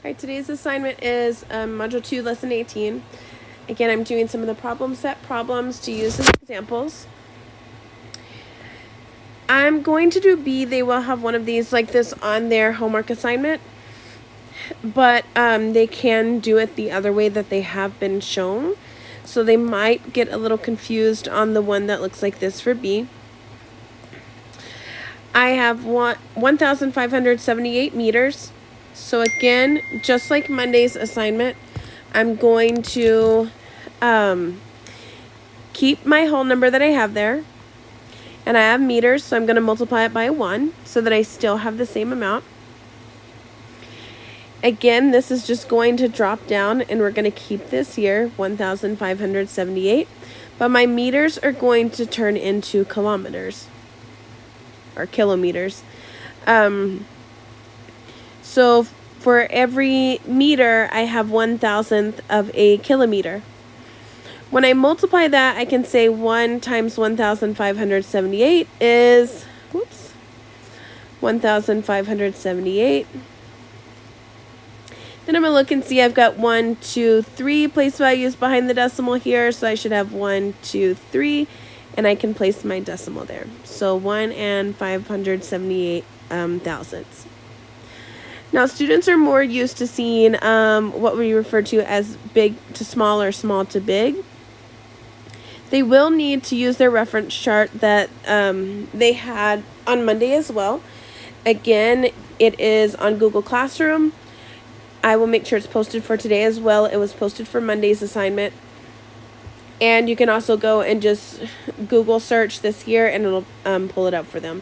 Alright, today's assignment is Module 2, Lesson 18. Again, I'm doing some of the problem set problems to use as examples. I'm going to do B. They will have one of these like this on their homework assignment, but they can do it the other way that they have been shown. So they might get a little confused on the one that looks like this for B. I have 1,578 meters. So again, just like Monday's assignment, I'm going to keep my whole number that I have there. And I have meters, so I'm going to multiply it by 1 so that I still have the same amount. Again, this is just going to drop down, and we're going to keep this here, 1,578. But my meters are going to turn into kilometers or kilometers. So for every meter, I have 1,000th of a kilometer. When I multiply that, I can say 1 times 1,578 is, 1,578. Then I'm going to look and see I've got 1, 2, 3 place values behind the decimal here. So I should have 1, 2, 3, and I can place my decimal there. So 1 and 578 thousandths. Now, students are more used to seeing what we refer to as big to small or small to big. They will need to use their reference chart that they had on Monday as well. Again, it is on Google Classroom. I will make sure it's posted for today as well. It was posted for Monday's assignment. And you can also go and just Google search this here and it'll pull it up for them.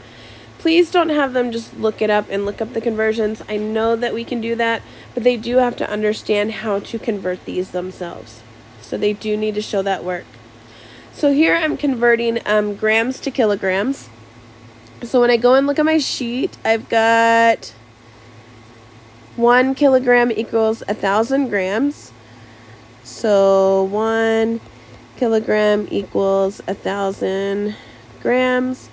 Please don't have them just look it up and look up the conversions. I know that we can do that, but they do have to understand how to convert these themselves. So they do need to show that work. So here I'm converting grams to kilograms. So when I go and look at my sheet, I've got 1 kilogram equals 1,000 grams. So 1 kilogram equals 1,000 grams.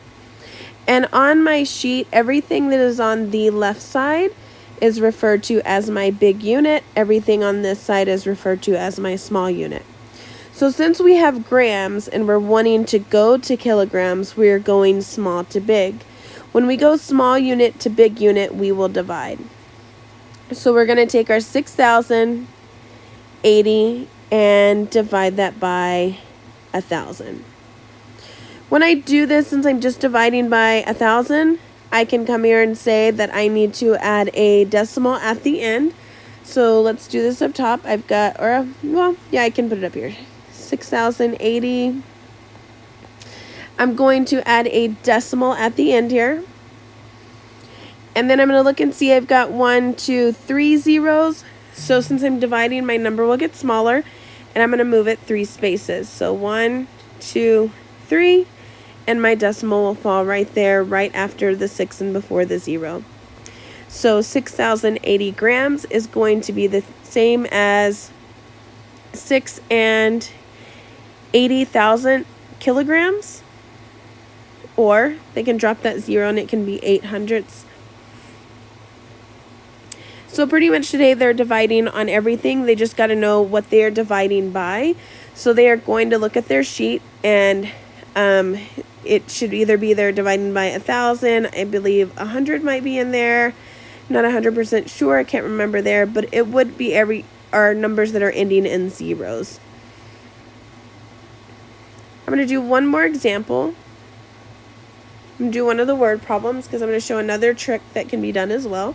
And on my sheet, everything that is on the left side is referred to as my big unit. Everything on this side is referred to as my small unit. So since we have grams and we're wanting to go to kilograms, we're going small to big. When we go small unit to big unit, we will divide. So we're going to take our 6,080 and divide that by 1,000. When I do this, since I'm just dividing by 1,000, I can come here and say that I need to add a decimal at the end. So let's do this up top. I've got, I can put it up here. 6,080. I'm going to add a decimal at the end here. And then I'm going to look and see I've got 1, 2, 3 zeros. So since I'm dividing, my number will get smaller. And I'm going to move it 3 spaces. So 1, 2, 3. And my decimal will fall right there, right after the 6 and before the 0. So 6,080 grams is going to be the same as 6 and 80,000 kilograms. Or they can drop that 0 and it can be 800ths. So pretty much today they're dividing on everything. They just got to know what they're dividing by. So they are going to look at their sheet and it should either be they're dividing by 1,000. I believe 100 might be in there. Not 100% sure. I can't remember there, but it would be our numbers that are ending in zeros. I'm going to do one more example. I'm going to do one of the word problems because I'm going to show another trick that can be done as well.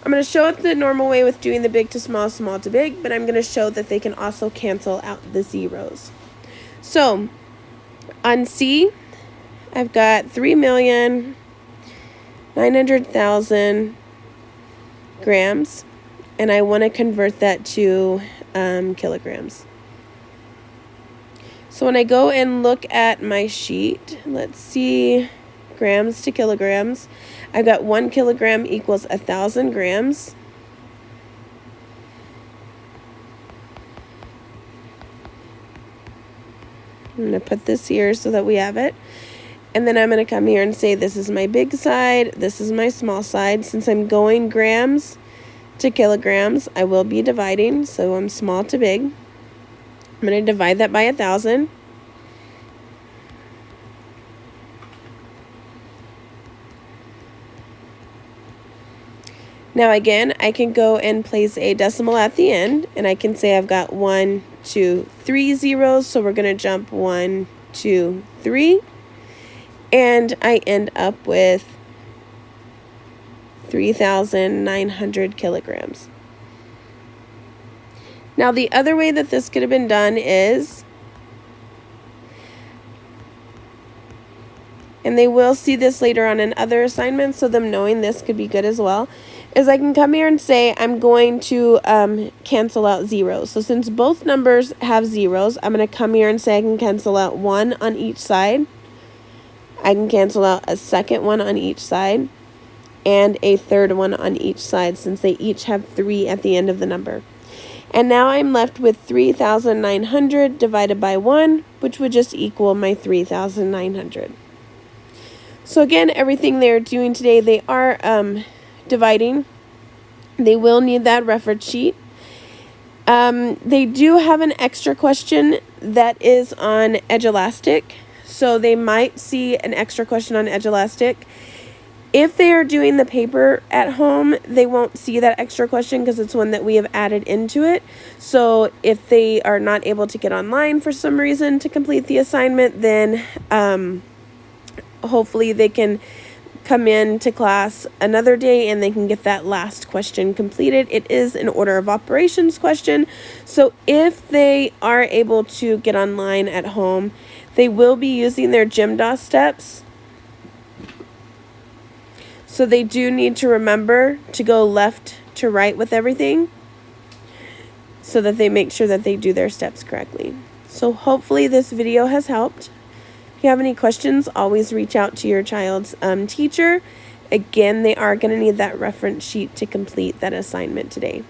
I'm going to show it the normal way with doing the big to small, small to big, but I'm going to show that they can also cancel out the zeros. So on C, I've got 3,900,000 grams, and I want to convert that to kilograms. So when I go and look at my sheet, let's see, grams to kilograms, I've got 1 kilogram equals 1,000 grams. I'm going to put this here so that we have it. And then I'm going to come here and say this is my big side, this is my small side. Since I'm going grams to kilograms, I will be dividing, so I'm small to big. I'm going to divide that by 1,000. Now again, I can go and place a decimal at the end, and I can say I've got 1, 2, 3 zeros, so we're going to jump 1, 2, 3, and I end up with 3,900 kilograms. Now the other way that this could have been done is, and they will see this later on in other assignments, so them knowing this could be good as well, is I can come here and say I'm going to cancel out zeros. So since both numbers have zeros, I'm going to come here and say I can cancel out 1 on each side. I can cancel out a second one on each side and a third one on each side, since they each have 3 at the end of the number. And now I'm left with 3,900 divided by 1, which would just equal my 3,900. So again, everything they're doing today, they are dividing. They will need that reference sheet. They do have an extra question that is on Edge Elastic, so they might see an extra question on Edge Elastic. If they are doing the paper at home, they won't see that extra question because it's one that we have added into it. So if they are not able to get online for some reason to complete the assignment, then hopefully they can come in to class another day and they can get that last question completed. It is an order of operations question, so if they are able to get online at home, they will be using their GymDOS steps. So they do need to remember to go left to right with everything so that they make sure that they do their steps correctly. So hopefully this video has helped. If you have any questions, always reach out to your child's teacher. Again, they are going to need that reference sheet to complete that assignment today.